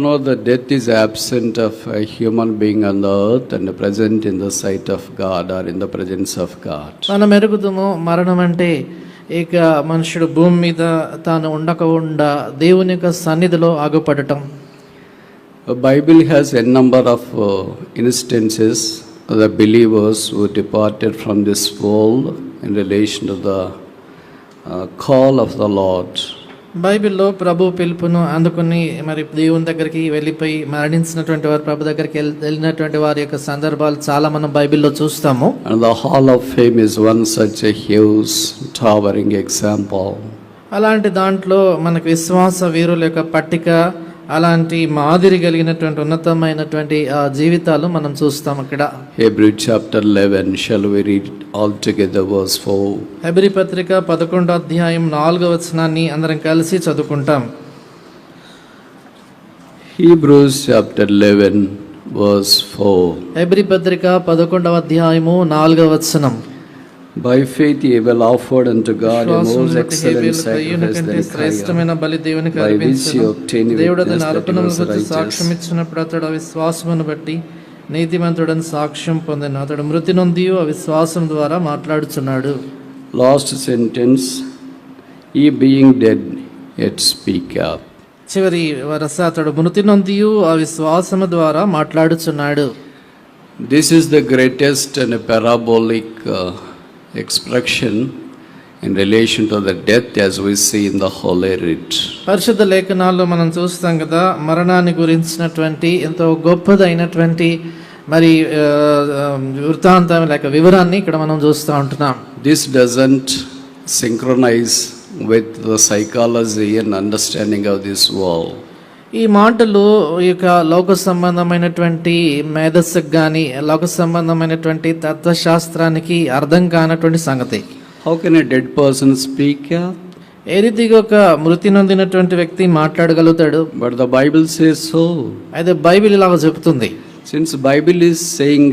know that death is absent of a human being on the earth and present in the sight of God or in the presence of God. మనం ఎరుగుదుము మరణం అంటే ఇక మనుషుడు భూమి మీద తాను ఉండకుండా దేవుని యొక్క సన్నిధిలో ఆగుపడటం. The Bible has a number of instances of the believers who departed from this world in relation to the call of the Lord. బైబిల్లో ప్రభు పిలుపును అందుకుని మరి దేవుని దగ్గరికి వెళ్ళిపోయి మరణించినటువంటి వారు ప్రభు దగ్గరికి వెళ్ళినటువంటి వారి యొక్క సందర్భాలు చాలా మనం బైబిల్లో చూస్తాము. And the Hall of Fame is one such a huge towering example. అలాంటి దాంట్లో మనకు విశ్వాస వీరుల యొక్క పట్టిక, అలాంటి మాదిరి కలిగినటువంటి ఉన్నతమైనటువంటి జీవితాలు మనం చూస్తాం అక్కడ. Hebrews chapter 11, shall we read all together verse 4? Hebrew పత్రిక 11వ అధ్యాయం 4వ వచనాన్ని అందరం కలిసి చదువుకుంటాం. Hebrews chapter 11 verse 4. హెబ్రీ పత్రిక 11వ అధ్యాయము 4వ వచనం. By faith Abel offered unto God a most excellent sacrifice than శ్రేష్టమైన బలి దేవునికి అర్పించెను. దేవుడు అతని అర్పణముల గురించి సాక్ష్యం ఇచ్చినప్పుడు అతడు అవిశ్వాసమును బట్టి నీతిమంతుడని సాక్ష్యం పొందెను. అతడు మృతి నొంది అవిశ్వాసం ద్వారా మాట్లాడుచున్నాడు. Last sentence, he being dead yet speak up. చివరి వరస, అతడు మృతి నొంది అవిశ్వాసము ద్వారా మాట్లాడుచున్నాడు. This is the greatest and parabolic expression in relation to the death as we see in the Holy Writ. పరిశుద్ధ లేఖనాల్లో మనం చూస్తాం కదా, మరణాన్ని గురించినటువంటి ఎంతో గొప్పదైనటువంటి మరి వృత్తాంతం లేక వివరాన్ని ఇక్కడ మనం చూస్తూ ఉంటున్నాం. This doesn't synchronize with the psychology and understanding of this world. ఈ మాటలు ఈ యొక్క లోక సంబంధమైనటువంటి మేధస్సుకు కానీ లోక సంబంధమైనటువంటి తత్వశాస్త్రానికి అర్థం కానటువంటి సంగతి. How can a dead person speak? ఏ రీతిగా ఒక మృతి నొందినటువంటి వ్యక్తి మాట్లాడగలుగుతాడు? But the Bible says so. అయితే బైబిల్ ఇలాగ చెబుతుంది. Since Bible is saying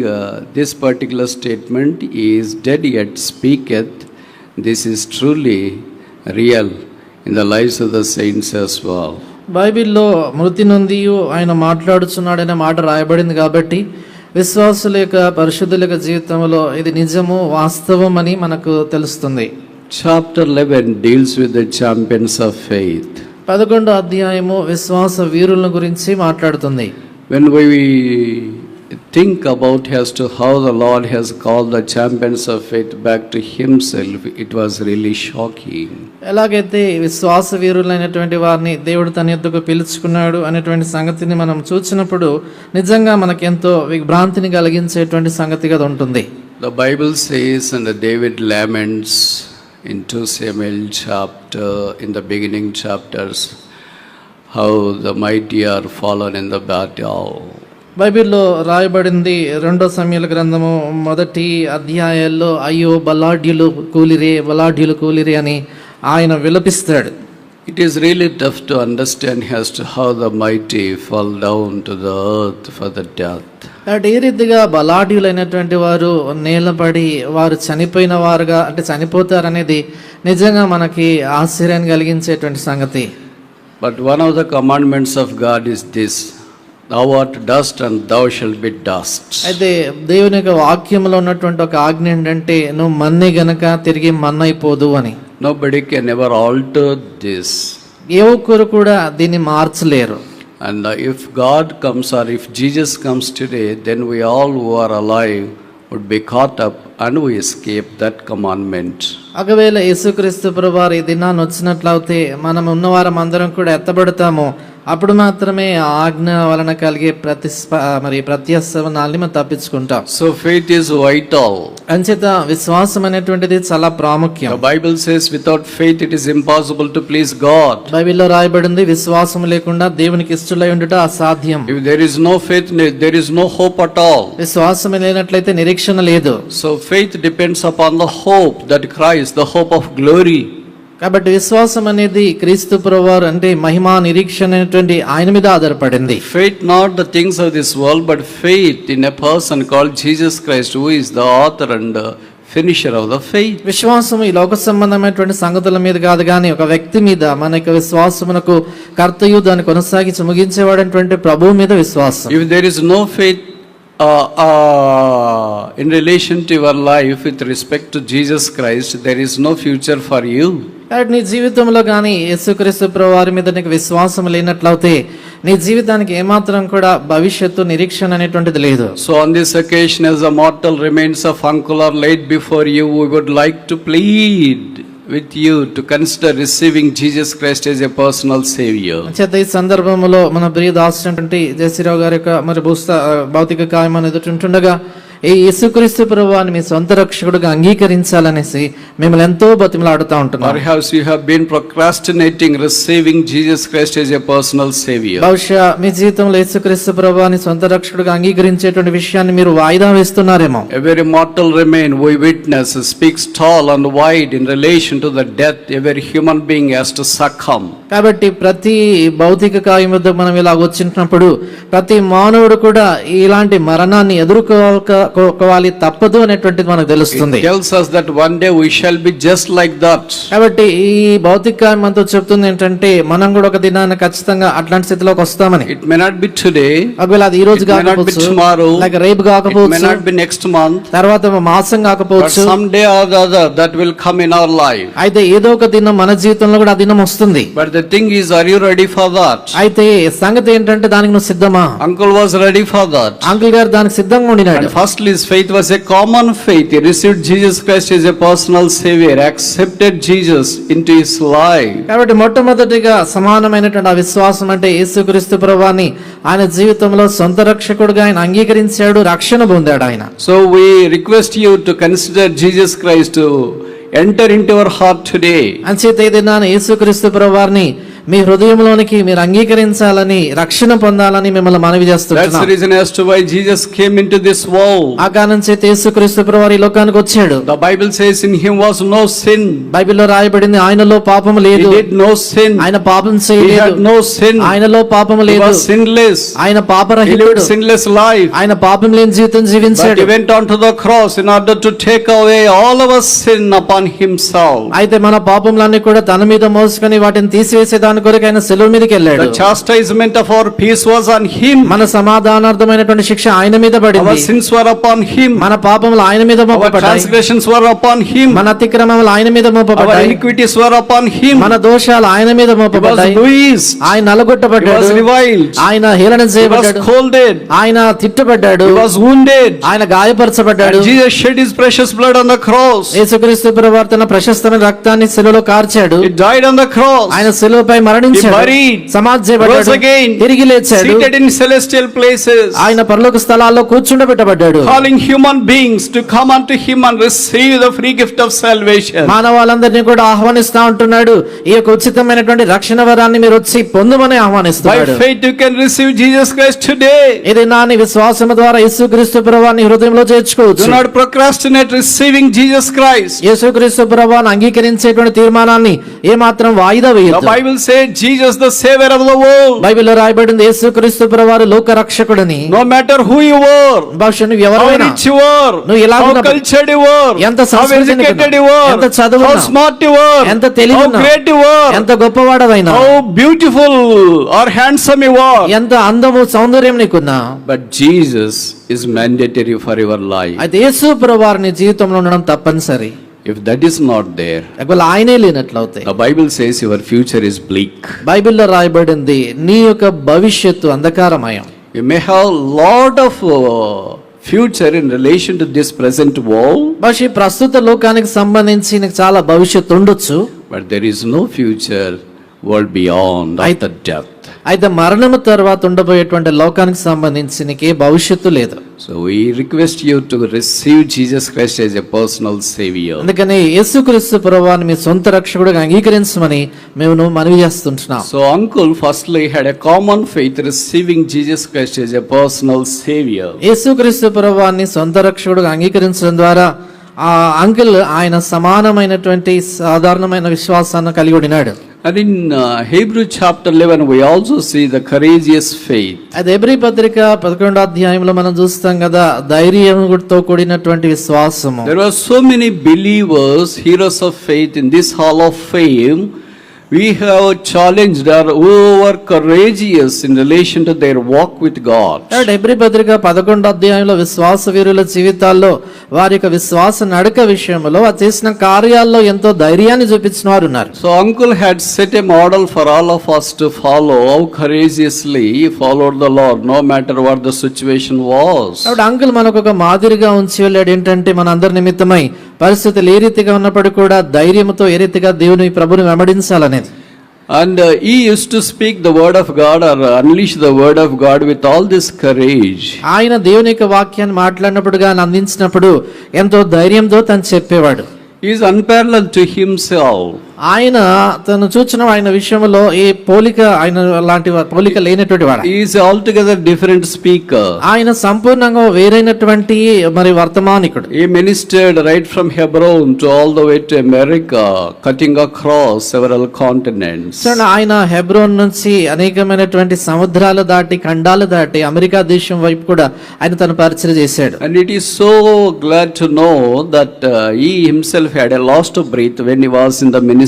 this particular statement, he is dead yet speaketh, this is truly real in the lives of the saints as well. బైబిల్లో మృతి నొంది ఆయన మాట్లాడుచున్నాడనే మాట రాయబడింది కాబట్టి విశ్వాసుల యొక్క పరిశుద్ధుల యొక్క జీవితంలో ఇది నిజము, వాస్తవం అని మనకు తెలుస్తుంది. Chapter 11 deals with the champions of faith. 11వ అధ్యాయము విశ్వాస వీరుల గురించి మాట్లాడుతుంది. When we think about as to how the Lord has called the champions of faith back to himself, it was really shocking. ఎలాగైతే విశ్వాస వీరులైనటువంటి వారిని దేవుడు తన యొద్దకు పిలుచుకున్నాడు అనేటువంటి సంగతిని మనం చూసినప్పుడు నిజంగా మనకెంతో విభ్రాంతిని కలిగించేటువంటి సంగతిగా ఉంటుంది. The Bible says, and David laments in 2 Samuel chapter, in the beginning chapters, how the mighty are fallen in the battle. బైబిల్లో రాయబడింది 2వ సమూయేలు గ్రంథము 1వ అధ్యాయాల్లో అయ్యో బలాఢ్యులు కూలిరే అని ఆయన విలపిస్తాడు. It is really tough to understand as to how the mighty fall down to the earth for the death. ఏ రీతిగా బలాఢ్యులైనటువంటి వారు నేలపడి వారు చనిపోయిన వారుగా అంటే చనిపోతారనేది నిజంగా మనకి ఆశ్చర్యాన్ని కలిగించేటువంటి సంగతి. But one of the commandments of God is this: thou art dust and thou shalt be dust. అయితే దేవుని యొక్క వాక్యంలో ఉన్నటువంటి ఒక ఆజ్ఞ ఏంటంటే నువ్వు మన్నే గనక తిరిగి మన్నైపోదు అని. Nobody can ever alter this. ఏ ఒక్కరు కూడా దీన్ని మార్చలేరు. And if God comes or if Jesus comes today, then we all who are alive would be caught up and we escape that commandment. ఒకవేళ యేసుక్రీస్తు ప్రభువారు ఈ దినాన్ని వచ్చినట్లయితే మనం ఉన్నవారం అందరం కూడా ఎత్తబడతాము. అప్పుడు మాత్రమే ఆజ్ఞ వలన కలిగే ప్రత్యసనాల్ని మనం తప్పించుకుంటాం. So faith is vital. అంచేత విశ్వాసం అనేటువంటిది చాలా ప్రాముఖ్యం. The Bible says without faith it is impossible to please God. బైబిల్లో రాయబడింది విశ్వాసం లేకుండా దేవునికి ఇష్టలై ఉండుట అసాధ్యం. If there is no faith, there is no hope at all. విశ్వాసం లేనట్లయితే నిరీక్షణ లేదు. So faith depends upon the hope that Christ, the hope of glory. కాబట్టి విశ్వాసం అనేది క్రీస్తు ప్రభువారు అంటే మహిమా నిరీక్షణ అనేటువంటి ఆయన మీద ఆధారపడింది. Faith not the things of this world, but faith in a person called Jesus Christ, who is the author and finisher of the faith. విశ్వాసం ఈ లోక సంబంధమైనటువంటి సంగతుల మీద కాదు కానీ ఒక వ్యక్తి మీద మన యొక్క విశ్వాసమునకు కర్తయు దాన్ని కొనసాగించి ముగించేవాడైనటువంటి ప్రభువు మీద విశ్వాసం. If there is no faith in relation to your life with respect to Jesus Christ, there is no future for you. కాబట్టి నీ జీవితంలో కానీ యేసుక్రీస్తు ప్రభువు వారి మీద నీకు విశ్వాసం లేనట్లయితే నీ జీవితానికి ఏమాత్రం కూడా భవిష్యత్తు నిరీక్షణ అనేటువంటిది లేదు. So on this occasion, as the mortal remains of uncle are laid before you, we would like to plead with you to consider receiving Jesus Christ as a personal savior. చేత ఈ సందర్భంలో మన ప్రియ దాసుడు జయశ్రీరావు గారి యొక్క మరి భౌతిక కాయం అనేది ఉంటుండగా ఈ యేసుక్రీస్తు ప్రభువాన్ని మీ సొంత రక్షకుడిగా అంగీకరించాలనేసి మిమ్మల్ని ఎంతో బతిమలాడుతూ ఉంటున్నాం. Perhaps you have been procrastinating receiving Jesus Christ as a personal savior. బహుశా మీ జీవితంలో యేసుక్రీస్తు ప్రభువాన్ని సొంత రక్షకుడిగా అంగీకరించేటువంటి విషయాన్ని మీరు వాయిదా వేస్తున్నారేమో. Every mortal remain we witness speaks tall and wide in relation to the death every human being has to succumb. కాబట్టి ప్రతి భౌతిక కాయం వద్ద మనం ఇలా వచ్చినప్పుడు ప్రతి మానవుడు కూడా ఇలాంటి మరణాన్ని ఎదుర్కోవాలి తప్పదు అనేటువంటిది మనకు తెలుస్తుంది. It tells us that one day we shall be just like that. కాబట్టి ఈ భౌతిక కాయం మనతో చెప్తుంది ఏంటంటే మనం కూడా ఒక దినాన ఖచ్చితంగా అట్లాంటి స్థితిలోకి వస్తామని. It may not be today, ఒకవేళ అది ఈ రోజు కాకపోవచ్చు, లేక రేపు కాకపోవచ్చు, it may not be next month, తర్వాత మాసం కాకపోవచ్చు, but someday or the other that will come in our life. అయితే ఏదో ఒక దినం మన జీవితంలో కూడా ఆ దినం వస్తుంది. But the thing is, are you ready for that? అయితే సంగతి ఏంటంటే దానికి నువ్వు సిద్ధమా? Uncle was ready for that. Uncle గారు దానికి సిద్ధంగా ఉండినాడు. And firstly, his faith was a common faith. He received Jesus Christ as a personal savior, accepted Jesus into his life. కాబట్టి మొట్టమొదటిగా సమానమైనటువంటి ఆ విశ్వాసం అంటే యేసుక్రీస్తు ప్రభువాన్ని ఆయన జీవితంలో సొంత రక్షకుడిగా ఆయన అంగీకరించాడు, రక్షణ పొందాడు ఆయన. So we request you to consider Jesus Christ to enter into our heart today. అంచేత ఈ దినాన యేసుక్రీస్తు ప్రభువారిని మీ హృదయంలోనికి మీరు అంగీకరించాలని, రక్షణ పొందాలని మిమ్మల్ని మనవి చేస్తున్నాను. That's the reason as to why Jesus came into this world. ఆ కారణం చేత యేసుక్రీస్తు ప్రభువారు ఈ లోకానికి వచ్చాడు. The Bible says in him was no sin. బైబిల్లో రాయబడింది ఆయనలో పాపము లేదు. He did no sin. ఆయన పాపం He చేయలేదు. had no sin. ఆయనలో పాపము He లేదు. was sinless. ఆయన He పాపరహితుడు. lived sinless life. ఆయన పాపం లేని జీవితం But జీవించాడు. he went on to the cross in order to take away all our sin upon himself. అయితే మన పాపములన్నీ కూడా తన మీద మోసుకొని వాటిని తీసివేసే దాని కొరకు ఆయన శిలువ మీదకి వెళ్ళాడు. The chastisement of our peace was on him. మన సమాధానార్థమైనటువంటి శిక్ష ఆయన మీద Our పడింది. sins were upon him. మన పాపములు ఆయన మీద Our మోపబడ్డాయి. transgressions were upon him. మన అతిక్రమములు ఆయన మీద Our మోపబడ్డాయి. iniquities were upon him. మన దోషాలు ఆయన మీద He was మోపబడ్డాయి. bruised. ఆయన He నలగొట్టబడ్డాడు. was reviled. ఆయన హేళన He was చేయబడ్డాడు. scolded. ఆయన తిట్టబడ్డాడు. He was wounded. ఆయన గాయపరచబడ్డాడు. And Jesus shed his precious blood on the cross. యేసుక్రీస్తు ప్రభువారు తన ప్రశస్తమైన రక్తాన్ని శిలువలో కార్చాడు. He died on the cross. ఆయన శిలువపై He మరణించాడు. buried. సమాధి చేయబడ్డాడు. Rose again. తిరిగి లేచాడు. Seated in celestial places. ఆయన పరలోక స్థలాల్లో కూర్చుండబెట్టబడ్డాడు. Calling human beings to come unto him and receive the free gift of salvation. మానవాళ్ళందరినీ కూడా ఆహ్వానిస్తా ఉంటున్నాడు. ఈ యొక్క ఉచితమైనటువంటి రక్షణ వరాన్ని మీరు వచ్చి పొందుమని By ఆహ్వానిస్తున్నాడు. faith you can receive Jesus Christ today. ఇది నాని విశ్వాసము ద్వారా యేసుక్రీస్తు ప్రభువాన్ని హృదయంలో చేర్చుకోవచ్చు. Do not procrastinate receiving Jesus Christ. యేసుక్రీస్తు ప్రభువాన్ని అంగీకరించేటువంటి తీర్మానాన్ని ఏమాత్రం వాయిదా The వేయొద్దు. Bible says Jesus the savior of the world. బైబిల్లో రాయబడింది యేసుక్రీస్తు ప్రభువారు లోక రక్షకుడని. No matter who you were, బహుశా నువ్వు how ఎవరైనా, rich you were, నువ్వు ఎలా how ఉన్నా, cultured you were, ఎంత how సంస్కృతి educated you ఎంత were, చదువున్నా, how smart you were, ఎంత తెలివి how ఉన్నా, great you were, ఎంత గొప్పవాడవైనా, how beautiful or handsome you were. ఎంత అందము సౌందర్యం నీకున్నా, But Jesus is mandatory for your life. అయితే యేసు ప్రభువారు నీ జీవితంలో ఉండడం తప్పనిసరి. If that is not there, ఒకవేళ ఆయనే లేనట్లయితే the Bible says your future is bleak. బైబిల్లో రాయబడింది నీ యొక్క భవిష్యత్తు అంధకారమయం. You may have lot of future in relation to this present world, బహుశా ఈ ప్రస్తుత లోకానికి సంబంధించి నీకు చాలా భవిష్యత్తు ఉండొచ్చు. but there is no future world beyond after death. అయితే మరణము తర్వాత ఉండబోయేటువంటి లోకానికి సంబంధించి నీకే భవిష్యత్తు లేదు. So we request you to receive Jesus Christ as a personal savior. అందుకని యేసుక్రీస్తు ప్రభువాన్ని మీ సొంత రక్షకుడిగా అంగీకరించమని మేము మనవి చేస్తుంటున్నాం. So uncle firstly had a common faith receiving Jesus Christ as a personal savior. యేసుక్రీస్తు ప్రభువాన్ని సొంత రక్షకుడిగా అంగీకరించడం ద్వారా ఆ అంకుల్ ఆయన సమానమైనటువంటి సాధారణమైన విశ్వాసాన్ని కలిగి ఉన్నాడు. And in Hebrew chapter 11, we also see the courageous faith. అది హెబ్రీ పత్రిక 11వ అధ్యాయంలో మనం చూస్తాం కదా, ధైర్యంతో కూడినటువంటి విశ్వాసము. There were so many believers, heroes of faith in this hall of fame. We have challenged who were courageous in relation to their walk with God. Hebrew పత్రిక 11వ అధ్యాయంలో విశ్వాస వీరుల జీవితాల్లో వారి యొక్క విశ్వాస నడక విషయంలో వారు చేసిన కార్యాల్లో ఎంతో ధైర్యాన్ని చూపించిన వారు ఉన్నారు. So uncle had set a model for all of us to follow, how courageously he followed the Lord no matter what the situation was. కాబట్టి అంకుల్ మనకు ఒక మాదిరిగా ఉంచి వెళ్ళాడు. ఏంటంటే మన అందరి నిమిత్తమై పరిస్థితులు ఏ రీతిగా ఉన్నప్పటికీ కూడా ధైర్యంతో ఏ రీతిగా దేవుని ప్రభుని వెంబడించాలనేది. And he used to speak the word of God or unleash the word of God with all this courage. ఆయన దేవుని యొక్క వాక్యాన్ని మాట్లాడినప్పుడు గాని అందించినప్పుడు ఎంతో ధైర్యంతో తను చెప్పేవాడు. He is unparalleled to himself. ఆయన తను చూచిన ఆయన విషయంలో ఏ పోలిక ఆయన లాంటి పోలిక లేనటువంటి వాడు. He is altogether different speaker. ఆయన సంపూర్ణంగా వేరైనటువంటి మరి వర్తమానికుడు. He ministered right from Hebron to all the way to America, cutting across several continents. So ఆయన హెబ్రోన్ నుంచి అనేకమైనటువంటి సముద్రాలు దాటి ఖండాలు దాటి అమెరికా దేశం వైపు కూడా ఆయన తను పరిచయం చేశాడు. And it is so glad to know that he himself had a lost breath when he was in the ministry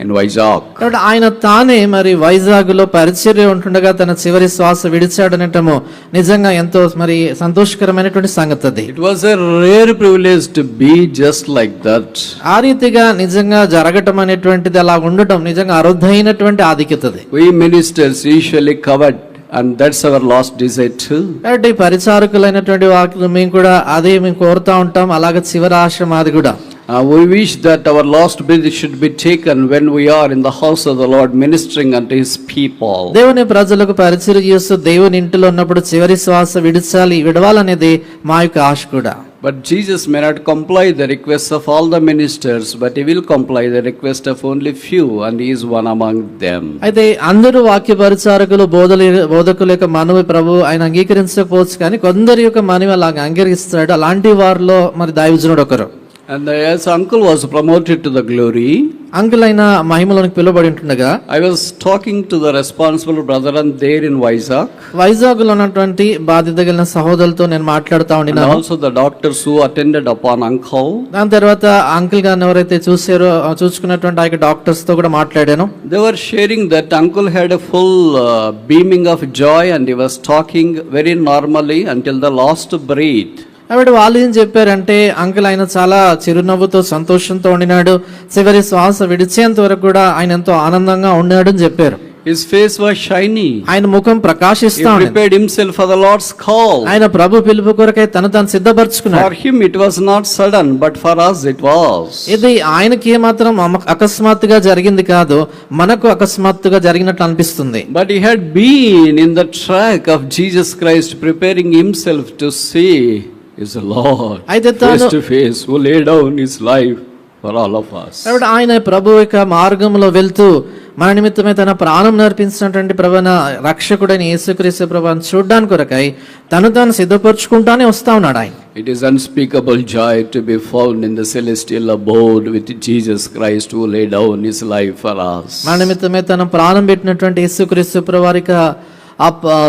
in Vizag. కాబట్టి ఆయన తానే మరి వైజాగ్ లో పరిచర్య ఉంటుండగా తన చివరి శ్వాస విడిచాడనటము నిజంగా ఎంతో మరి సంతోషకరమైనటువంటి సంగతి అది. It was a rare privilege to be just like that. ఆ రీతిగా నిజంగా జరగటం అనేటువంటిది అలా ఉండటం నిజంగా అరుదైనటువంటి ఆధిక్యతది. We ministers usually covered, and that's our last desire too. కాబట్టి పరిచారకులైనటువంటి వాక్యం మేము కూడా అదే మేము కోరుతా ఉంటాం. అలాగే చివరి ఆశ మాది కూడా. We wish that our last breath should be taken when we are in the house of the Lord ministering unto his people. దేవుని ప్రజలకు పరిచర్య చేస్తూ దేవుని ఇంటిలో ఉన్నప్పుడు చివరి శ్వాస విడవాలనేది మా యొక్క ఆశ కూడా. But Jesus may not comply the requests of all the ministers, but he will comply the request of only few, and he is one among them. అయితే అందరూ వాక్య పరిచారకులు బోధకుల యొక్క మనవి ప్రభు ఆయన అంగీకరించకపోవచ్చు, కానీ కొందరి యొక్క మనవి అలాగా అంగీకరిస్తాడు. అలాంటి వారిలో మరి దైవజనుడు ఒకరు. And as uncle was promoted to the glory, uncle అయిన మహిమలోనికి పిలువబడి ఉంటుండగా I was talking to the responsible brethren there in Vizag. Vizag లో ఉన్నటువంటి బాధ్యత కలిగిన సహోదరులతో నేను మాట్లాడుతా And ఉండినాను. also the doctors who attended upon uncle. దాని తర్వాత అంకుల్ గారిని ఎవరైతే చూసుకున్నటువంటి ఆ యొక్క డాక్టర్స్ తో కూడా మాట్లాడాను. They were sharing that uncle had a full beaming of joy, and he was talking very normally until the last breath. కాబట్టి వాళ్ళు ఏం చెప్పారంటే అంకుల్ ఆయన చాలా చిరునవ్వుతో సంతోషంతో ఉండినాడు, చివరి శ్వాస విడిచేంత వరకు కూడా ఆయన ఎంతో ఆనందంగా ఉన్నాడు అని చెప్పారు. His face was shiny. ఆయన ముఖం ప్రకాశిస్తా He prepared himself for the Lord's call. ఆయన ప్రభు పిలుపు కొరకై తను సిద్ధపరచుకున్నాడు. For him it was not sudden, but for us it was. ఇది ఆయనకి ఏమాత్రం అకస్మాత్తుగా జరిగింది కాదు, మనకు అకస్మాత్తుగా జరిగినట్లు అనిపిస్తుంది. But he had been in the track of Jesus Christ, preparing himself to see is the Lord face to face, who laid down his life for all of us. కాబట్టి ఆయన ప్రభు యొక్క మార్గంలో వెళ్తూ మన నిమిత్తమే తన ప్రాణం నర్పించినటువంటి ప్రభువైన రక్షకుడైన యేసుక్రీస్తు ప్రభువుని చూడడానికి కొరకై తాను సిద్ధపరచుకుంటానే వస్తా ఉన్నాడు ఆయన. It is unspeakable joy to be found in the celestial abode with Jesus Christ, who laid down his life for us. మన నిమిత్తమే తన ప్రాణం పెట్టినటువంటి యేసుక్రీస్తు ప్రభువారిక ఆ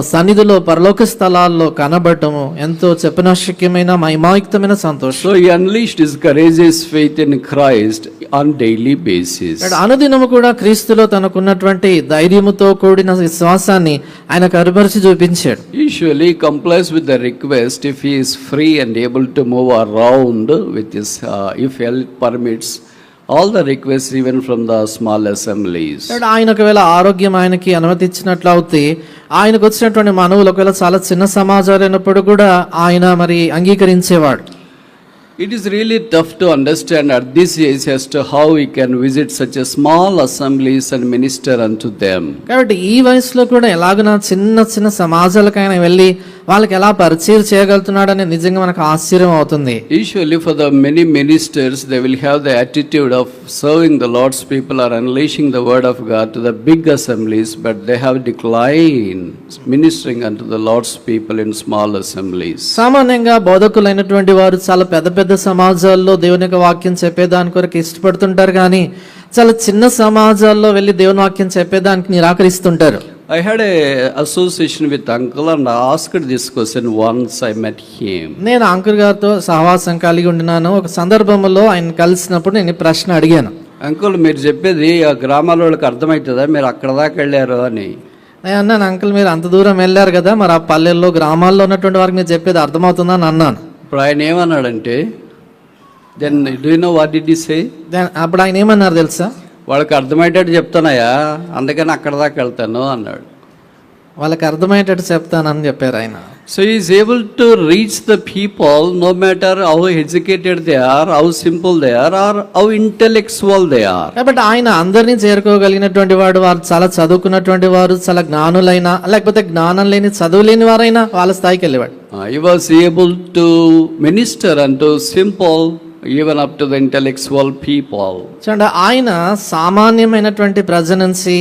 సన్నిధిలో పరలోక స్థలాల్లో కనబడటము ఎంతో చెప్పనశక్యమైన మహిమాయుక్తమైన సంతోషం. So he unleashed his courageous faith in Christ on daily basis. అనుదినము కూడా క్రీస్తులో తనకున్నటువంటి ధైర్యముతో కూడిన విశ్వాసాన్ని ఆయన కనబరిచి చూపించాడు. Usually complies with the request if he is free and able to move around with his if health permits, all the requests even from the small assemblies. ఆయన ఒకవేళ ఆరోగ్యం ఆయనకి అనుమతించినట్లు అవుతే ఆయనకు వచ్చినటువంటి మనవులు ఒకవేళ చాలా చిన్న సమాజాలు అయినప్పుడు కూడా ఆయన మరి అంగీకరించేవాడు. It is really tough to understand at this age as to how we can visit such a small assemblies and minister unto them. కాబట్టి ఈ వయసులో కూడా ఎలాగైనా చిన్న సమాజాలకైనా వెళ్ళి వాళ్ళకి ఎలా పరిచయం చేయగలుగుతున్నాడని నిజంగా మనకు ఆశ్చర్యం అవుతుంది. Usually for the many ministers, they will have the attitude of serving the Lord's people or unleashing the word of God to the big assemblies, but they have declined ministering unto the Lord's people in small assemblies. సామాన్యంగా బోధకులైనటువంటి వారు చాలా పెద్ద సమాజాల్లో దేవుని యొక్క వాక్యం చెప్పేదాని కొరకు ఇష్టపడుతుంటారు, కానీ చాలా చిన్న సమాజాల్లో వెళ్ళి దేవుని వాక్యం చెప్పేదానికి నిరాకరిస్తుంటారు. I had a association with uncle and I asked this question once I met him. నేను అంకుల్ గారితో సహవాసం కలిగి ఉండినాను. ఒక సందర్భంలో ఆయన కలిసినప్పుడు నేను ఈ ప్రశ్న అడిగాను, అంకుల్ మీరు చెప్పేది ఆ గ్రామాల వాళ్ళకి అర్థమవుతుందా, మీరు అక్కడ దాకా వెళ్ళారు అని. నేను అన్నాను, అంకుల్ మీరు అంత దూరం వెళ్ళారు కదా, మరి ఆ పల్లెల్లో గ్రామాల్లో ఉన్నటువంటి వారికి మీరు చెప్పేది అర్థమవుతుందా అని అన్నాను. ఇప్పుడు ఆయన ఏమన్నాడంటే, then do you know what did he say? అప్పుడు ఆయన ఏమన్నారు తెలుసా? వాళ్ళకి అర్థమయ్యేటట్టు చెప్తానయ్యా, అందుకని అక్కడ దాకా వెళ్తాను అన్నాడు. వాళ్ళకి అర్థమయ్యేటట్టు చెప్తానని చెప్పారు ఆయన. So he is able to reach the people no matter how educated they are, how simple they are, or how intellectual they are. కాబట్టి ఆయన అందరినీ చేరుకోగలిగినటువంటి వాడు. వారు చాలా చదువుకున్నటువంటి వారు, చాలా జ్ఞానులైనా లేకపోతే జ్ఞానం లేని చదువు లేని వారైనా వాళ్ళ స్థాయికి వెళ్ళేవాడు. He was able to minister unto simple, even up to the intellectual people. చూడండి, ఆయన సామాన్యమైనటువంటి ప్రజల నుంచి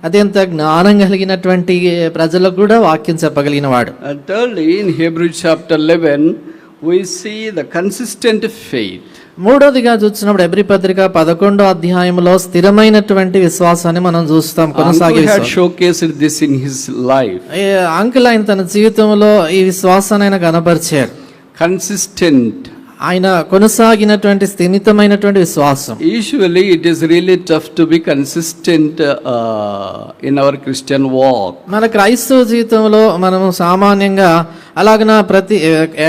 అత్యంత జ్ఞానం కలిగినటువంటి ప్రజలకు కూడా వాక్యం చెప్పగలిగిన వాడు. And thirdly, in Hebrews chapter 11, we see the consistent faith. మూడోదిగా చూసినప్పుడు హెబ్రీ పత్రిక 11వ అధ్యాయంలో స్థిరమైనటువంటి విశ్వాసాన్ని మనం చూస్తాం. కొనసాగే Uncle had showcased this in his life. Uncle ఆయన తన జీవితంలో ఈ విశ్వాసాన్ని ఆయన కనపరిచాడు. Consistent. ఆయన కొనసాగినటువంటి స్థిమితమైనటువంటి విశ్వాసం. Usually it is really tough to be consistent in our Christian walk. మన క్రైస్తవ జీవితంలో మనము సామాన్యంగా అలాగన ప్రతి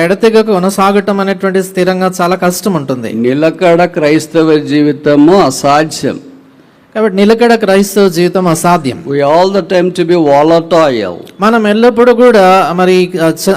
ఎడతెగక కొనసాగటం అనేటువంటి స్థిరంగా చాలా కష్టం ఉంటుంది. నిలకడ క్రైస్తవ జీవితము అసాధ్యం. కాబట్టి నిలకడ క్రైస్తవ జీవితం అసాధ్యం. We all the time to be volatile. మనం ఎల్లప్పుడూ కూడా మరి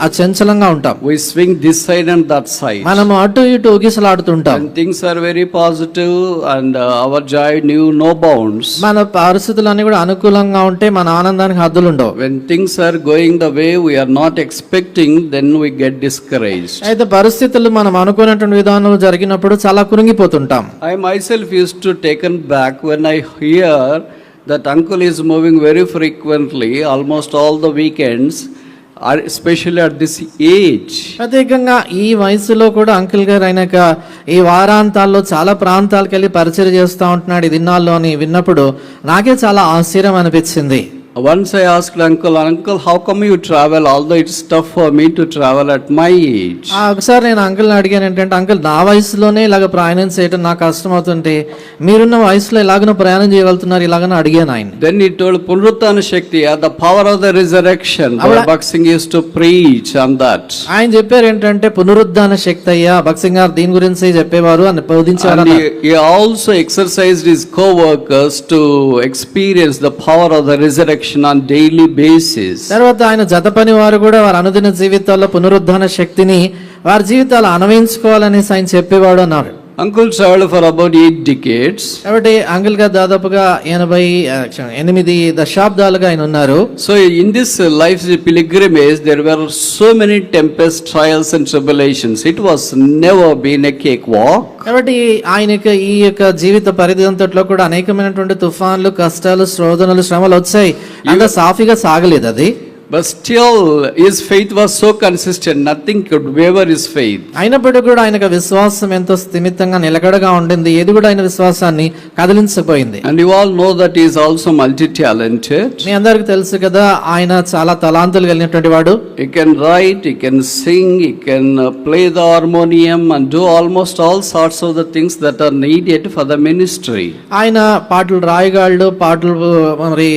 అచంచలంగా ఉంటాం. We swing this side and that side. మనము అటు ఇటు ఊగిసలాడుతుంటాం. When things are very positive and our joy knew no bounds. మన పరిస్థితులన్నీ కూడా అనుకూలంగా ఉంటే మన ఆనందానికి హద్దులు ఉండవు. When things are going the way we are not expecting, then we get discouraged. అయితే పరిస్థితులు మనం అనుకున్నటువంటి విధానంలో జరిగినప్పుడు చాలా కురింగిపోతుంటాం. I myself used to taken back when I hear that uncle is moving very frequently, almost all the weekends, especially at this age. ప్రత్యేకంగా ఈ వయసులో కూడా అంకుల్ గారు అయినాక ఈ వారాంతాల్లో చాలా ప్రాంతాలకు వెళ్ళి పరిచయం చేస్తూ ఉంటున్నాడు ఈ దినాల్లో అని విన్నప్పుడు నాకే చాలా ఆశ్చర్యం అనిపించింది. Once I asked uncle, how come you travel, although it's tough for me to travel at my age? ఒకసారి నేను అంకుల్ని అడిగాను ఏంటంటే, అంకుల్ నా వయసులోనే ఇలాగ ప్రయాణం చేయడం నాకు కష్టం అవుతుంటే మీరున్న వయసులో ఇలాగన ప్రయాణం చేయగలుగుతున్నారు ఇలాగని అడిగాను ఆయన. Then he told పునరుత్థాన శక్తి, the power of the resurrection. Bhaksing used to preach on that. ఆయన చెప్పారు ఏంటంటే పునరుద్ధాన శక్తి అయ్యా, భక్సింగ్ గారు దీని గురించి చెప్పేవారు అని బోధించారు. He also exercised his co-workers to experience the power of the resurrection on daily basis. తర్వాత ఆయన జత పని వారు కూడా వారి అనుదిన జీవితాల్లో పునరుద్ధాన శక్తిని వారి జీవితాలు అనుభవించుకోవాలని ఆయన చెప్పేవాడు అన్నారు. Uncle traveled for about 8 decades. కాబట్టి అంకుల్ గారు దాదాపుగా 88 దశాబ్దాలుగా ఆయన ఉన్నారు. So in this life's pilgrimage there were so many tempests, trials and tribulations. It was never been a cakewalk. కాబట్టి ఆయనకి ఈ యొక్క జీవిత పరిధి అంతట్లో కూడా అనేకమైనటువంటి తుఫాన్లు, కష్టాలు, శోధనలు, శ్రమలు వచ్చాయి. అంత సాఫీగా సాగలేదు అది. But still his faith was so consistent, nothing could waver his faith. అయినప్పటికీ కూడా ఆయనకు విశ్వాసం ఎంతో స్థిమితంగా నిలకడగా ఉండింది. ఏది కూడా ఆయన విశ్వాసాన్ని కదిలించకపోయింది. And you all know that he is also multi-talented. మీ అందరికీ తెలుసు కదా, ఆయన చాలా తలాంతులు కలిగినటువంటి వాడు. He can write, he can sing, he can play the harmonium and do almost all sorts of the things that are needed for the ministry. ఆయన పాటలు రాయగలడు, పాటలు మరి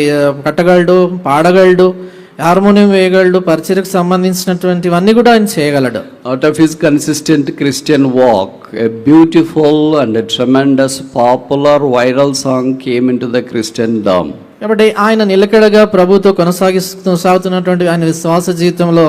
కట్టగలడు, పాడగలడు, హార్మోనియం వేయగలడు, పరిచర్యకు సంబంధించినటువంటివన్నీ కూడా ఆయన చేయగలడు. Out of his consistent Christian walk, a beautiful and a tremendous popular viral song came into the Christendom. కాబట్టి ఆయన నిలకడగా ప్రభుతో కొనసాగుతున్నటువంటి ఆయన విశ్వాస జీవితంలో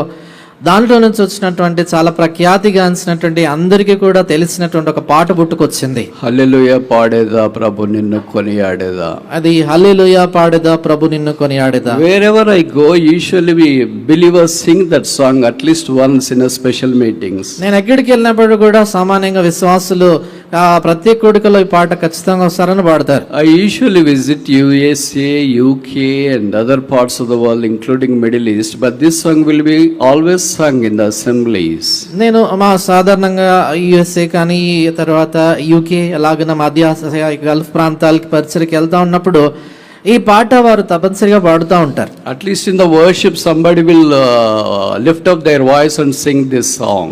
దాంట్లో నుంచి వచ్చినటువంటి చాలా ప్రఖ్యాతిగాంచినటువంటి అందరికీ కూడా తెలిసినటువంటి ఒక పాట పుట్టుకొచ్చింది. హల్లెలూయా పాడేదా ప్రభు నిన్ను కొనియాడేదా. అది హల్లెలూయా పాడేదా ప్రభు నిన్ను కొనియాడేదా. Wherever I go, usually we believers sing that song at least once in a special meetings. నేను ఎక్కడికి వెళ్ళినప్పుడు కూడా సామాన్యంగా విశ్వాసులు ఆ ప్రత్యేక కూడికలో ఈ పాట ఖచ్చితంగా వస్తారని పాడతారు. I usually visit USA, UK and other parts of the world including Middle East, but this song will be always sung in the assemblies. నేను సాధారణంగా యుఎస్ఏ కానీ తర్వాత యూకే అలాగే మధ్య ఆసియా గల్ఫ్ ప్రాంతాలకి పరిచయకి వెళ్తా ఉన్నప్పుడు ఈ పాట వారు తప్పనిసరిగా పాడుతూ ఉంటారు. At least in the worship somebody will lift up their voice and sing this song.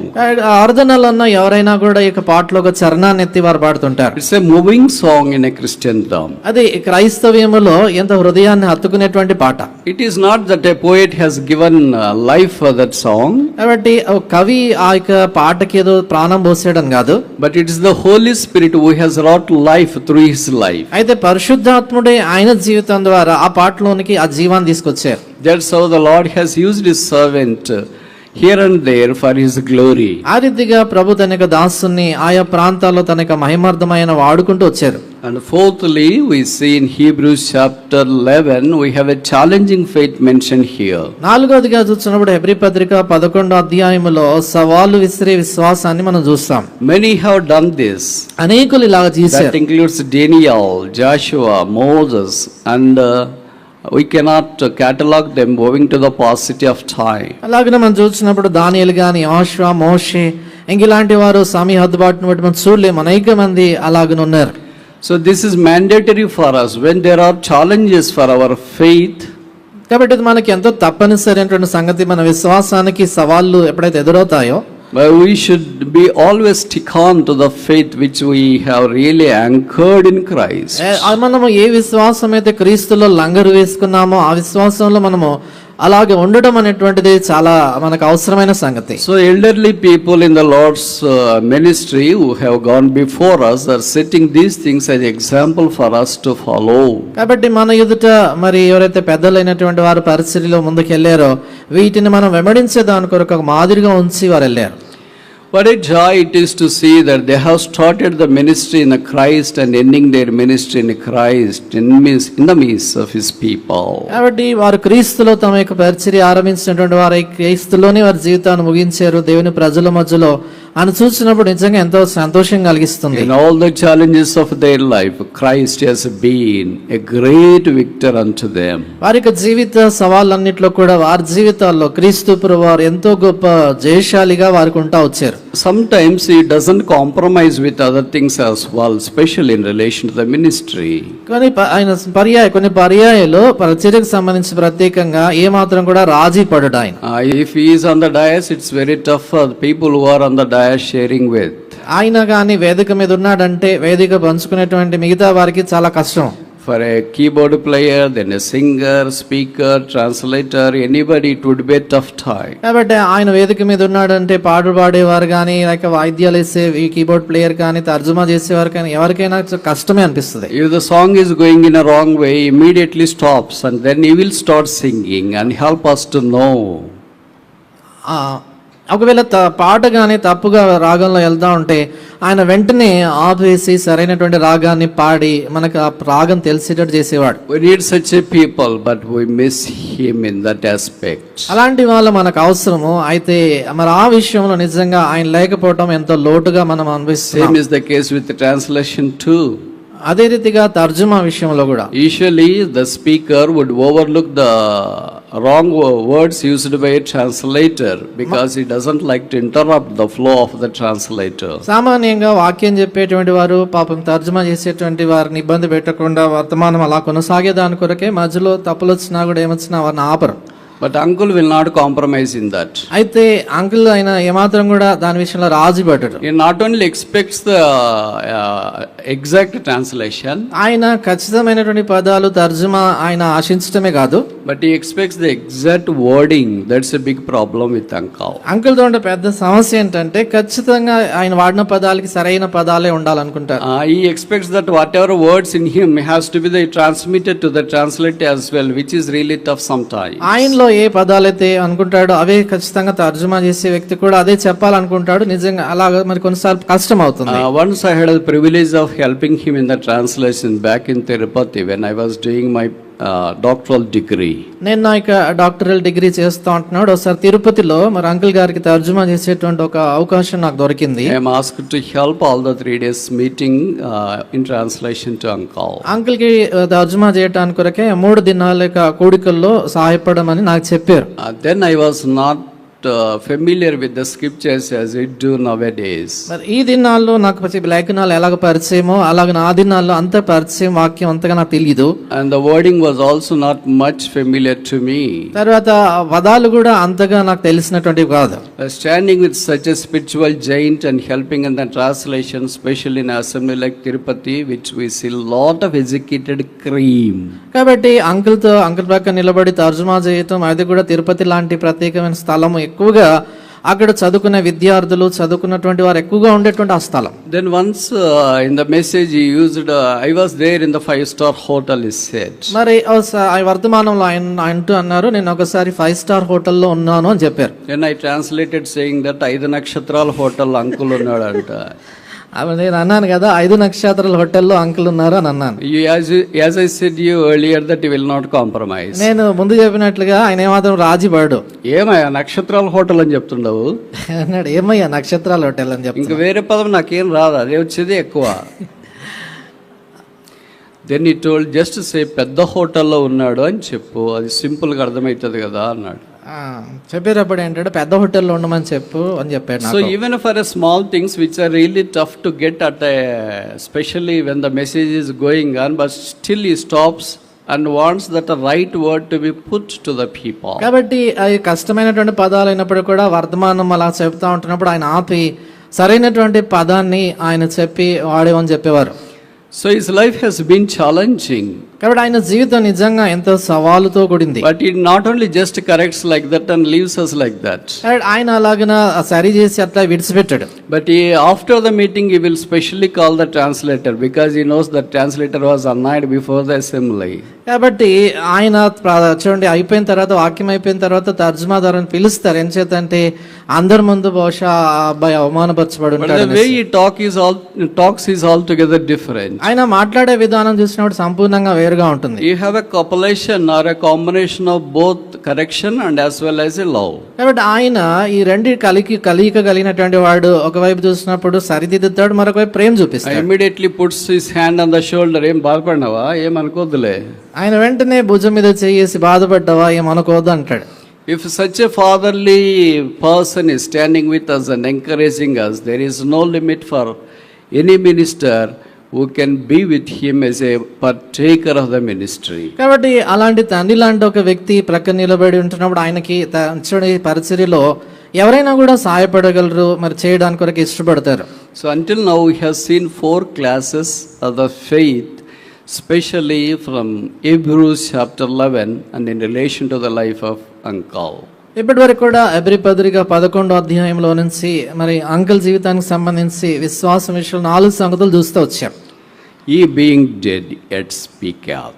ఆరాధనలో ఎవరైనా కూడా ఈ పాటలో ఒక చరణాన్ని ఎత్తి వారు పాడుతుంటారు. It's a moving song in a Christendom. అది క్రైస్తవ్యములో ఎంత హృదయాన్ని హత్తుకునేటువంటి పాట. It is not that a poet has given life for that song. కాబట్టి కవి ఆ యొక్క పాటకి ఏదో ప్రాణం పోసేయడం కాదు. But it is the Holy Spirit who has wrought life through his life. అయితే పరిశుద్ధాత్ముడే ఆయన జీవితం ద్వారా ఆ పాటలోనికి ఆ జీవాన్ని తీసుకొచ్చారు. That's how the Lord has used his servant here and there for his glory. ఆ రీతిగా ప్రభు తన యొక్క దాసుని ఆయా ప్రాంతాల్లో తన యొక్క మహిమార్థమైన వాడుకుంటూ వచ్చారు. And fourthly, we see in Hebrews chapter 11, we have a challenging faith mentioned here. నాలుగోదిగా చూసినప్పుడు హెబ్రీ పత్రిక 11వ అధ్యాయములో సవాలు విసిరే విశ్వాసాన్ని మనం చూస్తాం. Many have done this. అనేకులు ఇలా చేశారు. That includes Daniel, Joshua, Moses, and we cannot catalog them owing to the paucity of time. అలాగే మనం చూసినప్పుడు దానియేలు గాని యోషువ, మోషే ఇంకిలాంటి వారు సమయ హద్దుబాటును బట్టి మనం చూడలేము. అనేక మంది అలాగనే ఉన్నారు. So this is mandatory for us when there are challenges for our faith. కాబట్టి ఇది మనకి ఎంతో తప్పనిసరైనటువంటి సంగతి. మన విశ్వాసానికి సవాళ్ళు ఎప్పుడైతే ఎదురవుతాయో we should be always stick on to the faith which we have really anchored in Christ. మనము ఏ విశ్వాసం అయితే క్రీస్తులో లంగరు వేసుకున్నామో ఆ విశ్వాసంలో మనము అలాగే ఉండడం అనేటువంటిది చాలా మనకు అవసరమైన సంగతి. So elderly people in the Lord's ministry who have gone before us are setting these things as example for us to follow. కాబట్టి మన ఎదుట మరి ఎవరైతే పెద్దలైనటువంటి వారు పరిచర్యలో ముందుకు వెళ్ళారో వీటిని మనం వెంబడించే దాని కొరకు ఒక మాదిరిగా ఉంచి వారు వెళ్ళారు. What a joy it is to see that they have started the ministry in Christ and ending their ministry in Christ in the midst of his people. కాబట్టి వారు క్రీస్తులో తమ యొక్క పరిచర్య ఆరంభించినటువంటి వారు క్రీస్తులోనే వారి జీవితాన్ని ముగించారు దేవుని ప్రజల మధ్యలో అని చూసినప్పుడు నిజంగా ఎంతో సంతోషం కలిగిస్తుంది. In all the challenges of their life, Christ has been a great victor unto them. వారి యొక్క జీవిత సవాళ్ళన్నిట్లో కూడా వారి జీవితాల్లో క్రీస్తు ప్రభువు వారు ఎంతో గొప్ప జయశాలిగా వారికి ఉంటా వచ్చారు. Sometimes he doesn't compromise with other things as well, especially in relation to the ministry. కానీ ఆయన కొన్ని పర్యాయాలు పరిచర్యకు సంబంధించి ప్రత్యేకంగా ఏ మాత్రం కూడా రాజీ పడడు ఆయన. If he is on the dais, it's very tough for the people who are on the dais sharing with. ఆయన కానీ వేదిక మీద ఉన్నాడంటే వేదిక పంచుకునేటువంటి మిగతా వారికి చాలా కష్టం. For a keyboard player, then a singer, speaker, translator, anybody, it would be a tough time. కాబట్టి ఆయన వేదిక మీద ఉన్నాడంటే పాటలు పాడేవారు కానీ లేక వాయిద్యాలు వేసే ఈ కీబోర్డ్ ప్లేయర్ కానీ తర్జుమా చేసేవారు కానీ ఎవరికైనా కష్టమే అనిపిస్తుంది. If the song is going in a wrong way, immediately stops and then he will start singing and help us to know. ఒకవేళ పాట కానీ తప్పుగా రాగంలో వెళ్తా ఉంటే ఆయన వెంటనే ఆపేసి సరైనటువంటి రాగాన్ని పాడి మనకు ఆ రాగం తెలిసేటట్టు చేసేవాడు. We need such a people, but we miss him in that aspect. అలాంటి వాళ్ళు మనకు అవసరము. అయితే మరి ఆ విషయంలో నిజంగా ఆయన లేకపోవటం ఎంతో లోటుగా మనం అనిపిస్తుంది. Same is the case with the translation too. అదే రీతిగా తర్జుమా విషయంలో కూడా Usually the speaker would overlook the wrong words used by a translator because he doesn't like to interrupt the flow of the translator. సామాన్యంగా వాక్యం చెప్పేటువంటి వారు పాపం తర్జుమా చేసేటువంటి వారిని ఇబ్బంది పెట్టకుండా వర్తమానం అలా కొనసాగే దాని కొరకే మధ్యలో తప్పులు వచ్చినా కూడా ఏమొచ్చినా వారిని ఆపరు. But uncle will not compromise in that. అయితే అంకుల్ ఆయన ఏమాత్రం కూడా దాని విషయంలో రాజీ పడడు. He not only expects the exact translation, ఆయన ఖచ్చితమైనటువంటి పదాలు తర్జుమా ఆయన ఆశించడమే కాదు, but he expects the exact wording. That's a big problem with uncle. Uncle తో ఉండే పెద్ద సమస్య ఏంటంటే ఖచ్చితంగా ఆయన వాడిన పదాలకి సరైన పదాలే ఉండాలనుకుంటారు. He expects that whatever words in him has to be transmitted to the translator as well, which is really tough sometimes. ఆయనలో ఏ పదాలైతే అనుకుంటాడో అవే ఖచ్చితంగా తర్జుమా చేసే వ్యక్తి కూడా అదే చెప్పాలనుకుంటాడు. నిజంగా అలాగా మరి కొన్నిసార్లు కష్టం అవుతుంది. Once I had the privilege of helping him in the translation back in Tirupati when I was doing my doctoral degree. నేను నా యొక్క డాక్టరల్ డిగ్రీ చేస్తూ ఉంటున్నాడు. ఒకసారి తిరుపతిలో మరి అంకుల్ గారికి తర్జుమా చేసేటువంటి ఒక అవకాశం నాకు దొరికింది. I am asked to help all the 3 days meeting in translation to uncle. Uncle కి తర్జుమా చేయడానికి కొరకే 3 దినాల యొక్క కూడికల్లో సహాయపడమని నాకు చెప్పారు. Then I was not familiar with the scriptures as we do nowadays. మరి ఈ దినాల్లో నాకు లేఖనాలు ఎలాగ పరిచయమో అలాగే ఆ దినాల్లో అంత పరిచయం వాక్యం అంతగా నాకు తెలియదు. And the wording was also not much familiar to me. తర్వాత పదాలు కూడా అంతగా నాకు తెలిసినటువంటివి కాదు. Standing with such a spiritual giant and helping in the translation, especially in assembly like Tirupati, which we see lot of educated cream. కాబట్టి uncle పక్క నిలబడి తర్జుమా చేయటం, అది కూడా తిరుపతి లాంటి ప్రత్యేకమైన స్థలము, ఎక్కువగా అక్కడ చదువుకునే విద్యార్థులు, చదువుకున్నటువంటి వారు ఎక్కువగా ఉండేటువంటి ఆ స్థలం. Then once in the message he used, I was there in the 5-star hotel, he said. మరి ఆ వర్తమానంలో ఆయన అంటూ అన్నారు, నేను ఒకసారి 5-star హోటల్లో ఉన్నాను అని చెప్పారు. Then I translated saying that 5 నక్షత్రాల హోటల్ అంకుల్ ఉన్నాడంట. నేను అన్నాను కదా 5 నక్షత్రాల హోటల్లో అంకుల్ ఉన్నారు అని అన్నాను. As I said you earlier that he will not compromise. నేను ముందు చెప్పినట్లుగా ఆయన ఏమాత్రం రాజీ పడు. ఏమయ్యా నక్షత్రాల హోటల్ అని చెప్తుండవు అన్నాడు. ఏమయ్యా నక్షత్రాల హోటల్ అని చెప్పి, ఇంకా వేరే పదం నాకేం రాదు, అదే వచ్చేది ఎక్కువ. Then he told, just say పెద్ద హోటల్లో ఉన్నాడు అని చెప్పు, అది సింపుల్ గా అర్థమవుతుంది కదా అన్నాడు. చెప్పేటప్పుడు ఏంటంటే పెద్ద హోటల్లో ఉండమని చెప్పు అని చెప్పాడు. So even for a small things which are really tough to get at, especially when the message is going on, but still he stops and wants that the right word to be put to the people. కాబట్టి అవి కష్టమైనటువంటి పదాలు అయినప్పుడు కూడా వర్తమానం అలా చెప్తా ఉంటున్నప్పుడు ఆయన ఆపి సరైనటువంటి పదాన్ని ఆయన చెప్పి వాడేమని చెప్పేవారు. So his life has been challenging. కాబట్టి ఆయన జీవితం నిజంగా ఎంతో సవాలుతో కూడింది. But he not only just corrects like that and leaves us like that. ఆయన అలాగన సరి చేసి అట్లా విడిచిపెట్టాడు. But after the meeting he will specially call the translator because he knows the translator was annoyed before the assembly. కాబట్టి ఆయన చూడండి అయిపోయిన తర్వాత, వాక్యం అయిపోయిన తర్వాత తర్జుమాదారుని పిలుస్తారు. ఏం చేతంటే అందరి ముందు బహుశా అబ్బాయి అవమానపరచబడి ఉంటాడు. The way he talks is altogether different. ఆయన మాట్లాడే విధానం చూసినప్పుడు సంపూర్ణంగా వేరుగా ఉంటుంది. You have a compilation or a combination of both correction and as well as a love. కాబట్టి ఆయన ఈ రెండు కలియిక కలిగినటువంటి వాడు. ఒకవైపు చూసినప్పుడు సరిదిద్దుతాడు, మరొక వైపు ప్రేమ చూపిస్తాడు. Immediately puts his hand on the shoulder, ఏం బాధపడినావా, ఏం అనుకోద్దులే. ఆయన వెంటనే భుజం మీద చేసి బాధపడ్డావా, ఏం అనుకోవద్దు అంటాడు. If such a fatherly person is standing with us and encouraging us, there is no limit for any minister who can be with him as a partaker of the ministry. కాబట్టి అలాంటి తండ్రి లాంటి ఒక వ్యక్తి ప్రక్కన నిలబడి ఉంటున్నప్పుడు ఆయనకి చూడండి పరిచర్యలో ఎవరైనా కూడా సహాయపడగలరు, మరి చేయడానికి కొరకు ఇష్టపడతారు. So until now we have seen 4 classes of the faith, especially from Hebrews chapter 11 and in relation to the life of uncle. ఇప్పటి వరకు కూడా హెబ్రీ పత్రిక 11వ అధ్యాయంలో నుంచి మరి అంకుల్ జీవితానికి సంబంధించి విశ్వాసం విషయంలో 4 సంగతులు చూస్తూ వచ్చాం. He being dead yet speaketh.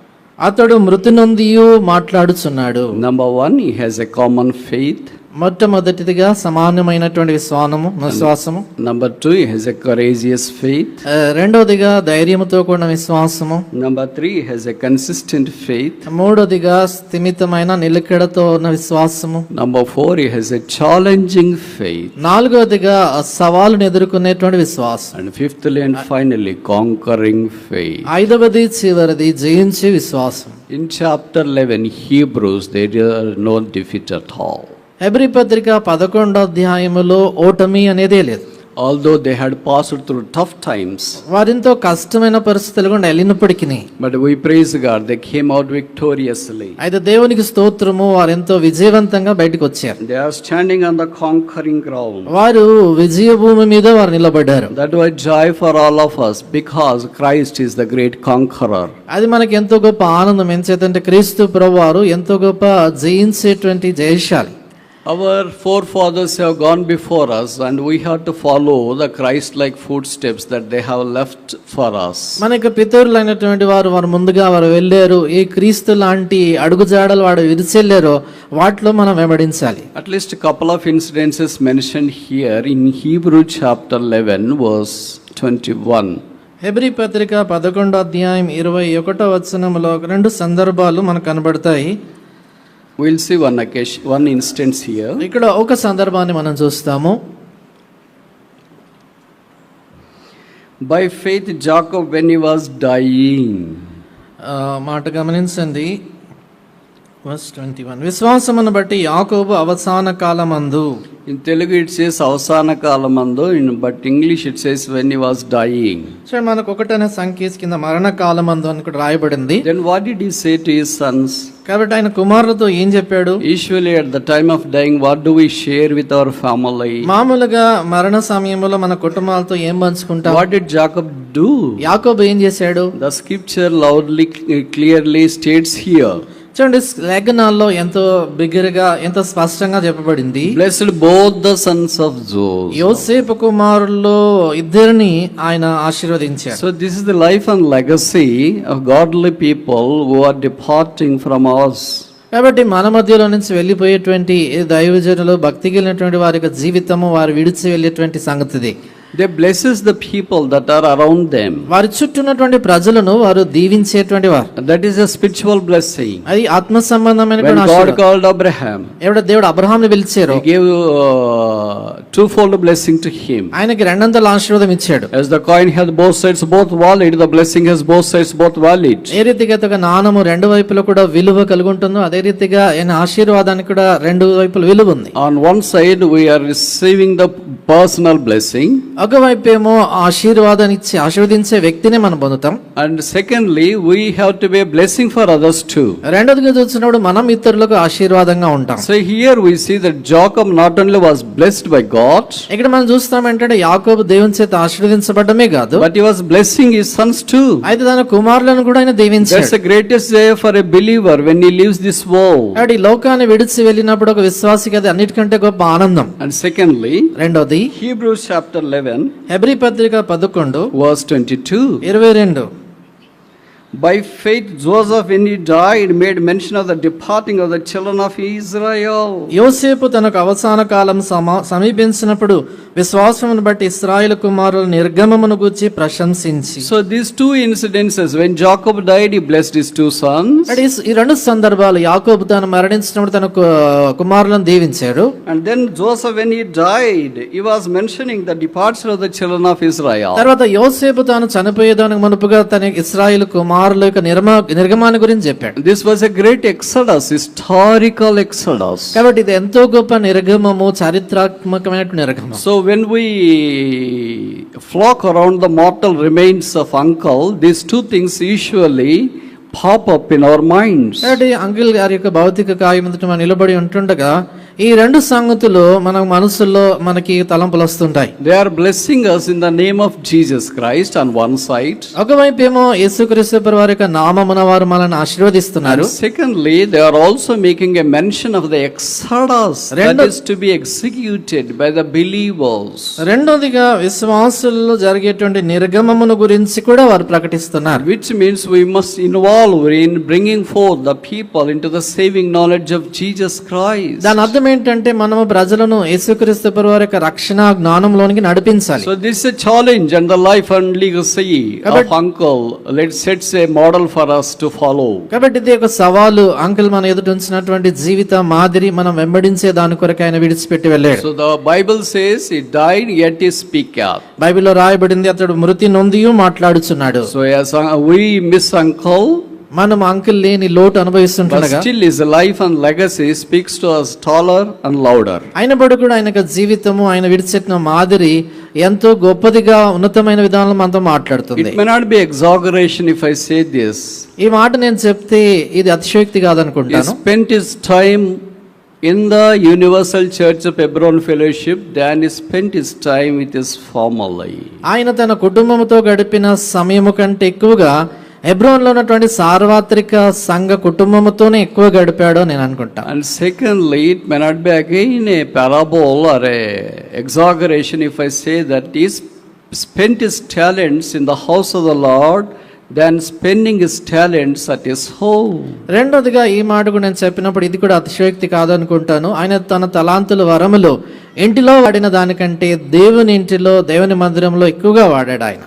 అతడు మృతి నొందియు మాట్లాడుచున్నాడు. Number 1, he has a common faith. మొట్టమొదటిదిగా సమానమైనటువంటి విశ్వాసము. Number 2, he has a courageous faith. రెండోదిగా ధైర్యముతో కూడిన విశ్వాసము. Number 3, he has a consistent faith. మూడోదిగా స్థిమితమైన నిలకడతో ఉన్న విశ్వాసము. Number 4, he has a challenging faith. నాలుగోదిగా సవాలును ఎదుర్కొనేటువంటి విశ్వాసం. And fifthly and finally, conquering faith. ఐదవది చివరిది జయించే విశ్వాసం. In chapter 11, Hebrews, there is no defeat at all. Hebrew పత్రిక 11వ అధ్యాయములో ఓటమి అనేదే లేదు. Although they had passed through tough times, వారింతో కష్టమైన పరిస్థితులు గుండా వెళ్ళినప్పటికీ, but we praise God, they came out victoriously. అయితే దేవునికి స్తోత్రము, వారెంతో విజయవంతంగా బయటకు వచ్చారు. They are standing on the conquering ground. వారు విజయ భూమి మీద వారు నిలబడ్డారు. That was joy for all of us because Christ is the great conqueror. అది మనకి ఎంతో గొప్ప ఆనందం. ఎంచేతంటే క్రీస్తు ప్రభువారు ఎంతో గొప్ప జయించేటువంటి జయశాలి. Our forefathers have gone before us and we have to follow the Christ-like footsteps that they have left for us. మనకి పితరులైనటువంటి వారు ముందుగా వారు వెళ్ళారు. ఈ క్రీస్తు లాంటి అడుగుజాడలు వాడు విడిచెళ్ళారో వాటిలో మనం వెంబడించాలి. At least a couple of incidences mentioned here in Hebrew chapter 11 verse 21. Hebrew పత్రిక 11వ అధ్యాయం 21వ వచనములో రెండు సందర్భాలు మనకు కనబడతాయి. We'll see one instance here. ఇక్కడ ఒక సందర్భాన్ని మనం చూస్తాము. By faith Jacob, when he was dying, మాట గమనించండి. Verse 21. విశ్వాసమును బట్టి యాకోబు అవసాన కాలమందు. in Telugu it says అవసాన కాలమందు, but English it says when he was dying. So మనకు ఒకటనే సంఖ్య కింద మరణ కాలమందు అని కూడా రాయబడింది. Then what did he say to his sons? కాబట్టి ఆయన కుమారులతో ఏం చెప్పాడు? Usually at the time of dying, what do we share with our family? మామూలుగా మరణ సమయంలో మన కుటుంబాలతో ఏం పంచుకుంటాం? What did Jacob do? యాకోబు ఏం చేశాడు? The scripture loudly clearly states here. చూడండి, లేఖనాల్లో ఎంతో బిగ్గరగా ఎంతో స్పష్టంగా చెప్పబడింది. Blessed both the sons of Joseph. యోసేపు కుమారుల్లో ఇద్దరిని ఆయన ఆశీర్వదించారు. So this is the life and legacy of godly people who are departing from us. కాబట్టి మన మధ్యలో నుంచి వెళ్ళిపోయేటువంటి దైవజనులు, భక్తి కలిగినటువంటి వారి యొక్క జీవితము వారు విడిచి వెళ్ళేటువంటి సంగతిది. They blesses the people that are around them. వారి చుట్టూ ఉన్నటువంటి ప్రజలను వారు దీవించేటువంటి వారు. That is a spiritual blessing. అది ఆత్మ సంబంధమైనటువంటి When God called Abraham, దేవుడు అబ్రహాంని పిలిచారు, He gave twofold blessing to him. ఆయనకి రెండంతల ఆశీర్వాదం ఇచ్చాడు. As the coin has both sides both valid, the blessing has both sides both valid. ఏ రీతిగా ఒక నాణము రెండు వైపులా కూడా విలువ కలిగి ఉంటుందో అదే రీతిగా ఆయన ఆశీర్వాదానికి కూడా రెండు వైపుల విలువ ఉంది. On one side we are receiving the personal blessing, ఒకవైపు ఏమో ఆశీర్వాదాన్ని ఇచ్చి ఆశీర్వదించే వ్యక్తిని మనం పొందుతాం. and secondly we have to be a blessing for others too. రెండోదిగా చూసినప్పుడు మనం ఇతరులకు ఆశీర్వాదంగా ఉంటాం. So here we see that Jacob not only was blessed by God, ఇక్కడ మనం చూస్తాం ఏంటంటే యాకోబు దేవుని చేత ఆశీర్వదించబడమే కాదు, but he was blessing his sons too. అయితే తన కుమారులను కూడా ఆయన దీవించాడు. That's the greatest day for a believer when he leaves this world. ఈ లోకాన్ని విడిచి వెళ్ళినప్పుడు ఒక విశ్వాసికి అది అన్నిటికంటే గొప్ప ఆనందం. And secondly, రెండోది Hebrews chapter 11 హెబ్రీ పత్రిక 11 verse 22. By faith Joseph, when he died, made mention of the departing of the children of Israel. యోసేపు తనకు అవసాన కాలం సమీపించినప్పుడు విశ్వాసమును బట్టి ఇశ్రాయేలు కుమారుల నిర్గమమును గూర్చి ప్రశంసించి. So these two incidences, when Jacob died, he blessed his two sons. ఈ రెండు సందర్భాలు యాకోబు తాను మరణించినప్పుడు తన కుమారులను దీవించాడు. And then Joseph, when he died, he was mentioning the departure of the children of Israel. తర్వాత యోసేపు తాను చనిపోయేదానికి మునుపుగా తన ఇశ్రాయేలు కుమారుల యొక్క నిర్గమాన్ని గురించి చెప్పాడు. This was a great exodus, historical exodus. కాబట్టి ఇది ఎంతో గొప్ప నిర్గమము, చారిత్రాత్మకమైన నిర్గమం. So when we flock around the mortal remains of uncle, these two things usually pop up in our minds. కాబట్టి అంకిల్ గారి యొక్క భౌతిక కాయం ఎదుట మనం నిలబడి ఉంటుండగా ఈ రెండు సంగతులు మన మనసుల్లో మనకి తలంపులు వస్తుంటాయి. They are blessing us in the name of Jesus Christ on one side. ఒకవైపు ఏమో యేసుక్రీస్తు ప్రభువు వారి యొక్క నామమున వారు మనల్ని ఆశీర్వదిస్తున్నారు. Secondly, they are also making a mention of the exodus that is to be executed by the believers. రెండోదిగా విశ్వాసుల్లో జరిగేటువంటి నిర్గమమును గురించి కూడా వారు ప్రకటిస్తున్నారు. Which means we must involve in bringing forth the people into the saving knowledge of Jesus Christ. దాని అర్థం ఏంటంటే మనము ప్రజలను యేసుక్రీస్తు ప్రభువు వారి యొక్క రక్షణ జ్ఞానంలోనికి నడిపించాలి. So this is a challenge and the life and legacy of uncle. Let's set a model for us to follow. కాబట్టి ఇది ఒక సవాలు. అంకుల్ మన ఎదుట ఉంచినటువంటి జీవిత మాదిరి మనం వెంబడించే దాని కొరకు ఆయన విడిచిపెట్టి వెళ్ళాడు. So the Bible says he died yet he speaketh. బైబిల్లో రాయబడింది అతడు మృతి నొందియు మాట్లాడుచున్నాడు. So as we miss uncle, మనం అంకుల్ లేని లోటు అనుభవిస్తుండగా still his life and legacy speaks to us taller and louder. అయినప్పుడు కూడా ఆయన జీవితము ఆయన విడిచెట్టిన మాదిరి ఎంతో గొప్పదిగా ఉన్నతమైన విధానంలో మనతో మాట్లాడుతుంది. It may not be exaggeration if I say this. ఈ మాట నేను చెప్తే ఇది అతిశయోక్తి కాదనుకుంటాను. He spent his time in the Universal Church of Hebron Fellowship than he spent his time with his family. ఆయన తన కుటుంబంతో గడిపిన సమయము కంటే ఎక్కువగా హెబ్రోన్లో ఉన్నటువంటి సార్వత్రిక సంఘ కుటుంబంతోనే ఎక్కువ గడిపాడో నేను అనుకుంటా. And secondly, it may not be again a parable or a exaggeration if I say that he spent his talents in the house of the Lord than spending his talents at his home. రెండోదిగా ఈ మాట కూడా నేను చెప్పినప్పుడు ఇది కూడా అతిశయోక్తి కాదనుకుంటాను. ఆయన తన తలాంతుల వరములు ఇంటిలో వాడిన దానికంటే దేవుని ఇంటిలో దేవుని మందిరంలో ఎక్కువగా వాడాడు ఆయన.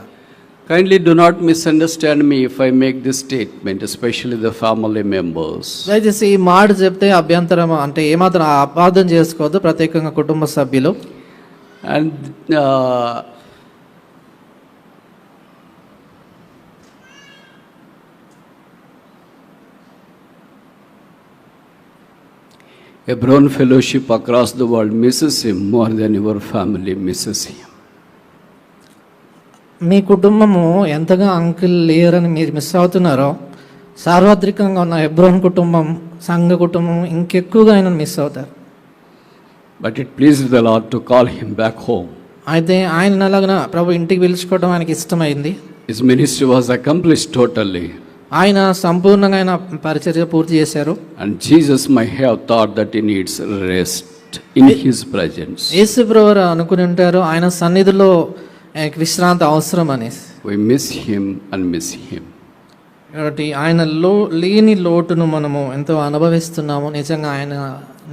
Kindly do not misunderstand me if I make this statement, especially the family members. దయచేసి ఈ మాట చెప్తే అభ్యంతరం అంటే ఏమాత్రం అపార్థం చేసుకోవద్దు, ప్రత్యేకంగా కుటుంబ సభ్యులు. And Hebron Fellowship across the world misses him more than your family misses him. మీ కుటుంబము ఎంతగా అంకుల్ లేరని మీరు మిస్ అవుతున్నారో, సార్వత్రికంగా ఉన్న హెబ్రోన్ కుటుంబం, సంఘ కుటుంబం ఇంకెక్కువగా ఆయన మిస్ అవుతారు. But it pleased the Lord to call him back home. అయితే ఆయన అలాగన ప్రభు ఇంటికి పిలుచుకోవడం ఆయనకి ఇష్టమైంది. His ministry was accomplished totally. ఆయన సంపూర్ణంగా ఆయన పరిచర్య పూర్తి చేశారు. And Jesus might have thought that he needs rest in his presence. యేసు ప్రభువు అనుకుని ఉంటారు ఆయన సన్నిధిలో విశ్రాంతి అవసరం అనేసి. We miss him and miss him. కాబట్టి ఆయన లేని లోటును మనము ఎంతో అనుభవిస్తున్నాము. నిజంగా ఆయన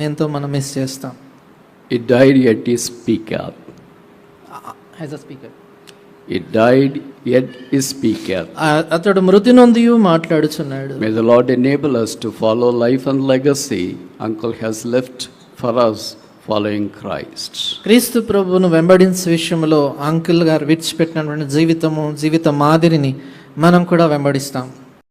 ఎంతో మనం మిస్ చేస్తాం. He died yet he speaketh. As a speaker. He died yet he speaketh. అతడు మృతి నొందియు మాట్లాడుచున్నాడు. May the Lord enable us to follow life and legacy Uncle has left for us following Christ. క్రీస్తు ప్రభువును వెంబడించే విషయంలో uncle గారు విడిచిపెట్టినటువంటి జీవిత మాదిరిని మనం కూడా వెంబడిస్తాం.